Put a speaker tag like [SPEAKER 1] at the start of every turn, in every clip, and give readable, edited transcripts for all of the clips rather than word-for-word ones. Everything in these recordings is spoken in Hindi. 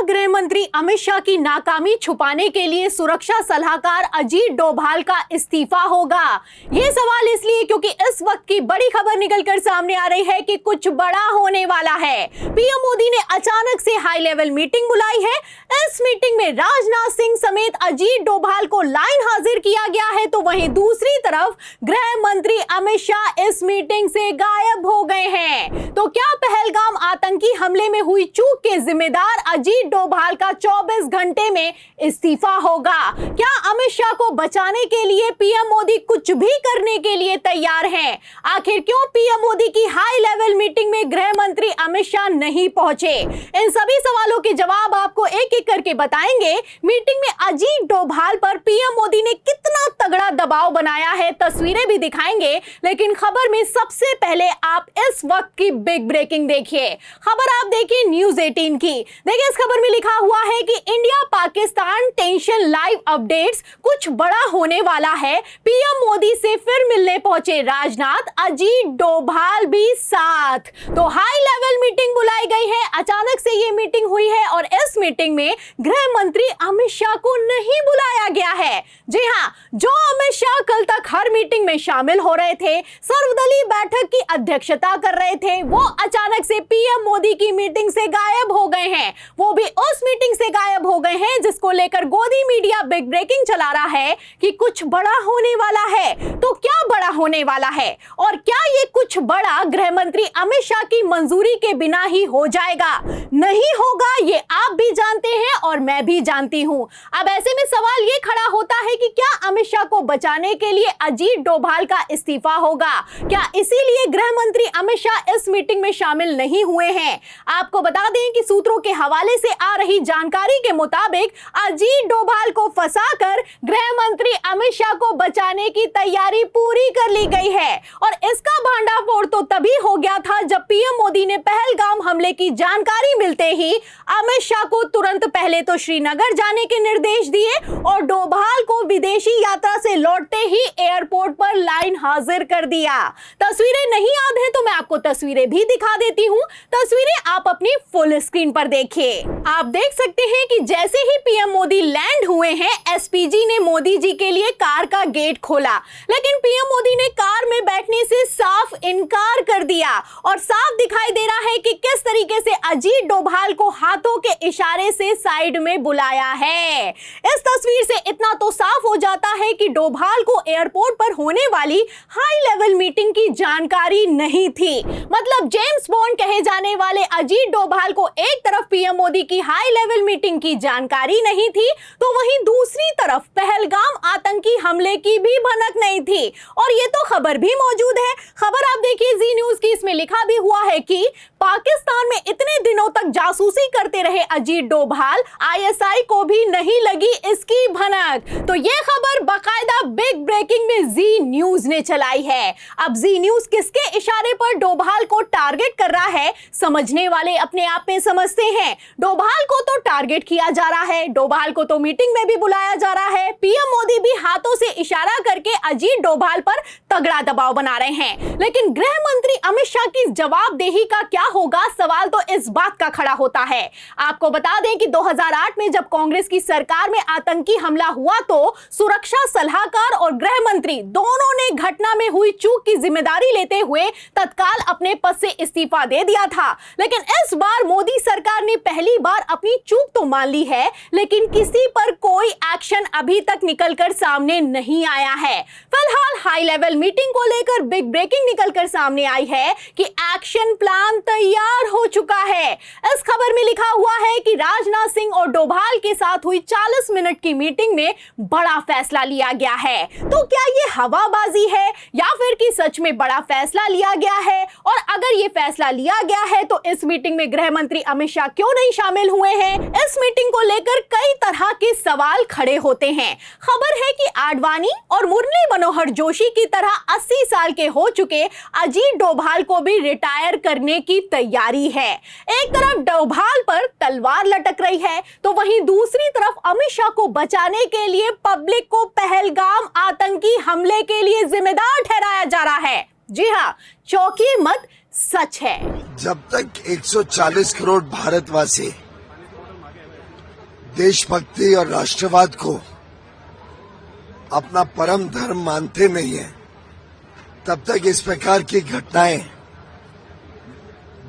[SPEAKER 1] गृह मंत्री अमित शाह की नाकामी छुपाने के लिए सुरक्षा सलाहकार अजीत डोभाल का इस्तीफा होगा। ये सवाल इसलिए क्योंकि इस वक्त की बड़ी खबर निकलकर सामने आ रही है कि कुछ बड़ा होने वाला है। पीएम मोदी ने अचानक से हाई लेवल मीटिंग बुलाई है। इस मीटिंग में राजनाथ सिंह समेत अजीत डोभाल को लाइन हाजिर किया गया है, तो वहीं दूसरी तरफ गृह मंत्री अमित शाह इस मीटिंग से गायब हो गए हैं। तो क्या पहलगाम आतंकी हमले में हुई चूक के जिम्मेदार अजीत डोभाल का 24 घंटे में इस्तीफा होगा? क्या अमित शाह को बचाने के लिए पीएम मोदी कुछ भी करने के लिए तैयार हैं? आखिर क्यों पीएम मोदी की हाई लेवल मीटिंग में गृह मंत्री अमित शाह नहीं पहुंचे? इन सभी सवालों के जवाब आपको एक एक करके बताएंगे। मीटिंग में अजीत डोभाल पर पीएम मोदी ने कितना तगड़ा दबाव बनाया है, तस्वीरें भी दिखाएंगे। लेकिन खबर में सबसे पहले आप इस वक्त की बिग ब्रेकिंग देखिए। खबर आप देखिए न्यूज़ 18 की। देखिए इस खबर में लिखा हुआ है कि India Pakistan tension live updates, कुछ बड़ा होने वाला है। पीएम मोदी से फिर मिलने पहुंचे राजनाथ, अजीत डोभाल भी साथ। तो हाई लेवल मीटिंग बुलाई गई है। अचानक से ये मीटिंग हुई है और इस मीटिंग में गृह मंत्री अमित शाह को नहीं बुलाया गया है। जी हाँ, जो अमित शाह कल तक हर मीटिंग में शामिल हो रहे थे, सर्वदलीय बैठक की अध्यक्षता कर रहे थे, वो अचानक से पीएम मोदी की मीटिंग से गायब हो गए हैं। वो भी उस मीटिंग से गायब हो गए हैं जिसको लेकर गोदी मीडिया बिग ब्रेकिंग चला रहा है कि कुछ बड़ा होने वाला है। तो क्या बड़ा होने वाला है और क्या ये कुछ बड़ा गृह मंत्री अमित शाह की मंजूरी के बिना ही हो जाएगा? नहीं होगा, ये आप भी जानते हैं और मैं भी जानती हूं। अब ऐसे में सवाल ये खड़ा होता है कि क्या अमित शाह को बचाने के लिए अजीत डोभाल का इस्तीफा होगा? क्या इसीलिए गृह मंत्री अमित शाह इस मीटिंग में शामिल नहीं हुए हैं? आपको बता दें कि सूत्रों के हवाले से आ रही जानकारी के मुताबिक अजीत डोभाल को फंसाकर गृह मंत्री अमित शाह को बचाने की तैयारी पूरी कर ली गई है। और इसका भांडाफोड़ तो तभी हो गया था जब पीएम मोदी ने पहलगाम हमले की जानकारी मिलते ही अमित शाह को तुरंत पहले तो श्रीनगर जाने के निर्देश दिए और डोभाल को विदेशी यात्रा से लौटते ही एयरपोर्ट पर लाइन हाजिर कर दिया। तस्वीरें नहीं याद है तो मैं आपको तस्वीरें भी दिखा देती हूं। तस्वीरें आप अपनी फुल स्क्रीन पर देखिए। आप देख सकते हैं कि जैसे ही पीएम मोदी लैंड हुए हैं, एसपीजी ने मोदी जी के लिए कार का गेट खोला, लेकिन पीएम मोदी ने कार में बैठने से साफ इनकार कर दिया और साफ दिखाई दे रहा है कि किस तरीके से अजीत डोभाल को हाथों के इशारे से साइड में बुलाया है। इस तस्वीर से इतना तो साफ हो जाता है कि डोभाल को एयरपोर्ट पर होने वाली हाई लेवल मीटिंग की जानकारी नहीं थी। मतलब जेम्स बॉन्ड कहे जाने वाले अजीत डोभाल को एक तरफ पीएम मोदी की हाई लेवल मीटिंग की जानकारी नहीं थी, तो वहीं दूसरी तरफ पहलगाम आतंकी हमले की भी भनक नहीं थी। और ये तो खबर भी मौजूद है। खबर आप देखिए जी न्यूज़ की, इसमें लिखा भी हुआ है कि पाकिस्तान में इतने दिनों तक जासूसी करते रहे अजीत डोभाल, आईएसआई को भी नहीं लगी इसकी भनक। तो ये खबर बाकायदा बिग ब्रेकिंग में जी न्यूज़ ने चलाई है। अब जी न्यूज़ किसके इशारे पर डोभाल को टारगेट कर रहा है, समझने वाले अपने आप में समझते हैं। डोभाल को तो टारगेट किया जा रहा है, डोभाल को तो मीटिंग में भी बुलाया जा रहा है। पीएम मोदी भी हाथों से इशारा करके अजीत डोभाल पर तगड़ा दबाव बना रहे हैं। लेकिन गृह मंत्री अमित शाह की जवाबदेही का क्या होगा, सवाल तो इस बात का खड़ा होता है। आपको बता दें कि 2008 में जब कांग्रेस की सरकार में आतंकी हमला हुआ तो सुरक्षा सलाहकार और गृह मंत्री दोनों ने घटना में हुई चूक की जिम्मेदारी लेते हुए तत्काल अपने पद से इस्तीफा दे दिया था। लेकिन इस बार मोदी सरकार ने पहली बार अपनी चूक तो मान ली है, लेकिन किसी पर कोई एक्शन अभी तक निकलकर सामने नहीं आया है। फिलहाल हाई लेवल मीटिंग को लेकर बिग ब्रेकिंग निकलकर सामने आई है कि एक्शन प्लान तैयार हो चुका है। इस खबर में लिखा हुआ है कि राजनाथ सिंह और डोभाल के साथ हुई 40 मिनट की मीटिंग में बड़ा फैसला लिया गया है। तो क्या ये हवाबाजी है या फिर कि सच में बड़ा फैसला लिया गया है? और अगर ये फैसला लिया गया है तो इस मीटिंग में गृह मंत्री अमित शाह क्यों नहीं शामिल हुए हैं? इस मीटिंग को लेकर कई तरह के सवाल खड़े होते हैं। खबर है कि आडवाणी और मुरली मनोहर जोशी की तरह 80 साल के हो चुके अजीत डोभाल को भी रिटायर करने की तैयारी है। एक तरफ डोभाल पर तलवार लटक रही है, तो वहीं दूसरी तरफ अमित शाह को बचाने के लिए पब्लिक को पहलगाम आतंकी हमले के लिए जिम्मेदार ठहराया जा रहा है। जी हाँ, चौंकिए मत, सच है।
[SPEAKER 2] जब तक 140 करोड़ भारतवासी देशभक्ति और राष्ट्रवाद को अपना परम धर्म मानते नहीं है, तब तक इस प्रकार की घटनाएं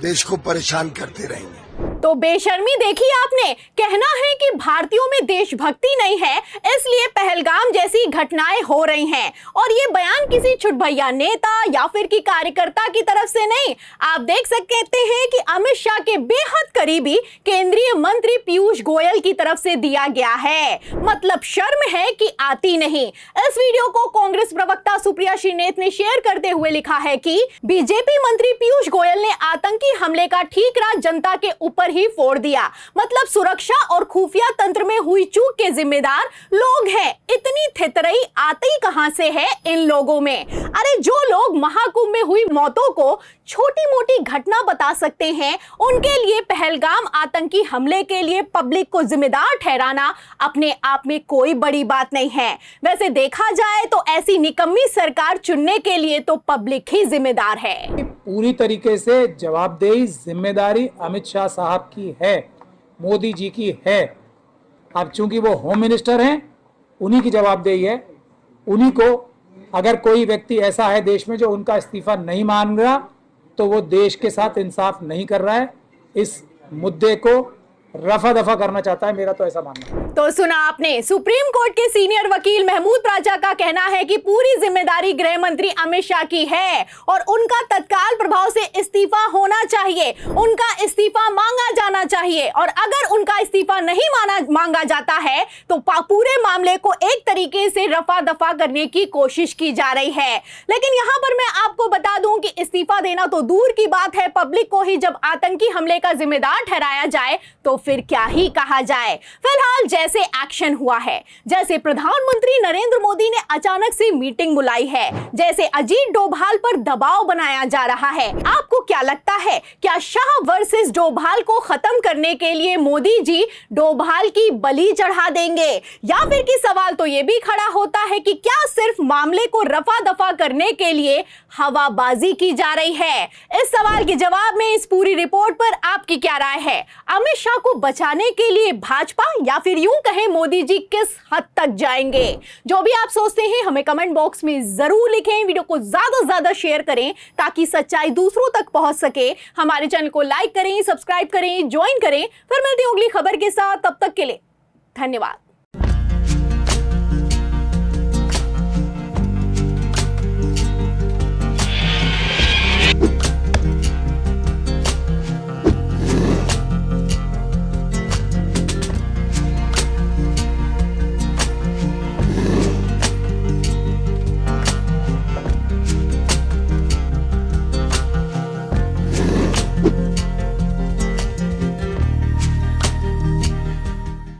[SPEAKER 2] देश को परेशान करते रहेंगे।
[SPEAKER 1] तो बेशर्मी देखी आपने। कहना है कि भारतीयों में देशभक्ति नहीं है, इसलिए पहलगाम जैसी घटनाएं हो रही हैं। और ये बयान किसी छुटभैया नेता या फिर की कार्यकर्ता की तरफ से नहीं, आप देख सकते हैं कि अमित शाह के बेहद करीबी केंद्रीय मंत्री पीयूष गोयल की तरफ से दिया गया है। मतलब शर्म है कि आती नहीं। इस वीडियो को कांग्रेस प्रवक्ता सुप्रिया श्रीनेत ने शेयर करते हुए लिखा है कि बीजेपी मंत्री पीयूष गोयल ने आतंकी हमले का ठीकरा जनता के ऊपर ही फोड़ दिया। मतलब सुरक्षा और खुफिया तंत्र में हुई चूक के जिम्मेदार लोग हैं। इतनी थितरई आती कहां से है इन लोगों में? अरे जो लोग महाकुंभ में हुई मौतों को छोटी मोटी घटना बता सकते हैं, उनके लिए पहलगाम आतंकी हमले के लिए पब्लिक को जिम्मेदार ठहराना अपने आप में कोई बड़ी बात नहीं है। वैसे देखा जाए तो ऐसी निकम्मी सरकार चुनने के लिए तो पब्लिक ही जिम्मेदार है।
[SPEAKER 3] पूरी तरीके से जवाबदेही जिम्मेदारी अमित शाह साहब की है, मोदी जी की है। अब चूंकि वो होम मिनिस्टर हैं, उन्हीं की जवाबदेही है। उन्हीं को, अगर कोई व्यक्ति ऐसा है देश में जो उनका इस्तीफा नहीं मान रहा, तो वो देश के साथ इंसाफ नहीं कर रहा है, इस मुद्दे को रफा दफा करना चाहता है, मेरा तो ऐसा मानना है।
[SPEAKER 1] तो सुना आपने, सुप्रीम कोर्ट के सीनियर वकील महमूद राजा का कहना है कि पूरी जिम्मेदारी गृह मंत्री अमित शाह की है और उनका तत्काल प्रभाव से इस्तीफा होना चाहिए, उनका इस्तीफा मांगा जाना चाहिए। और अगर उनका इस्तीफा नहीं मांगा जाता है तो पूरे मामले को एक तरीके से रफा दफा करने की कोशिश की जा रही है। लेकिन यहां पर मैं आपको बता दूं कि इस्तीफा देना तो दूर की बात है, पब्लिक को ही जब आतंकी हमले का जिम्मेदार ठहराया जाए तो फिर क्या ही कहा जाए। फिलहाल जैसे एक्शन हुआ है, जैसे प्रधानमंत्री नरेंद्र मोदी ने अचानक से मीटिंग बुलाई है, जैसे अजीत डोभाल पर दबाव बनाया जा रहा है, आपको क्या लगता है, क्या शाह वर्सेस डोभाल को खत्म करने के लिए मोदी जी डोभाल की बलि चढ़ा देंगे? या फिर की सवाल तो यह भी खड़ा होता है कि क्या सिर्फ मामले को रफा दफा करने के लिए हवाबाजी की जा रही है? इस सवाल के जवाब में इस पूरी रिपोर्ट पर आपकी क्या राय है? अमित शाह को बचाने के लिए भाजपा या फिर यूं कहें मोदी जी किस हद तक जाएंगे? जो भी आप सोचते हैं हमें कमेंट बॉक्स में जरूर लिखें। वीडियो को ज्यादा से ज्यादा शेयर करें ताकि सच्चाई दूसरों तक पहुंच सके। हमारे चैनल को लाइक करें, सब्सक्राइब करें, ज्वाइन करें। फिर मिलते हैं अगली खबर के साथ, तब तक के लिए धन्यवाद।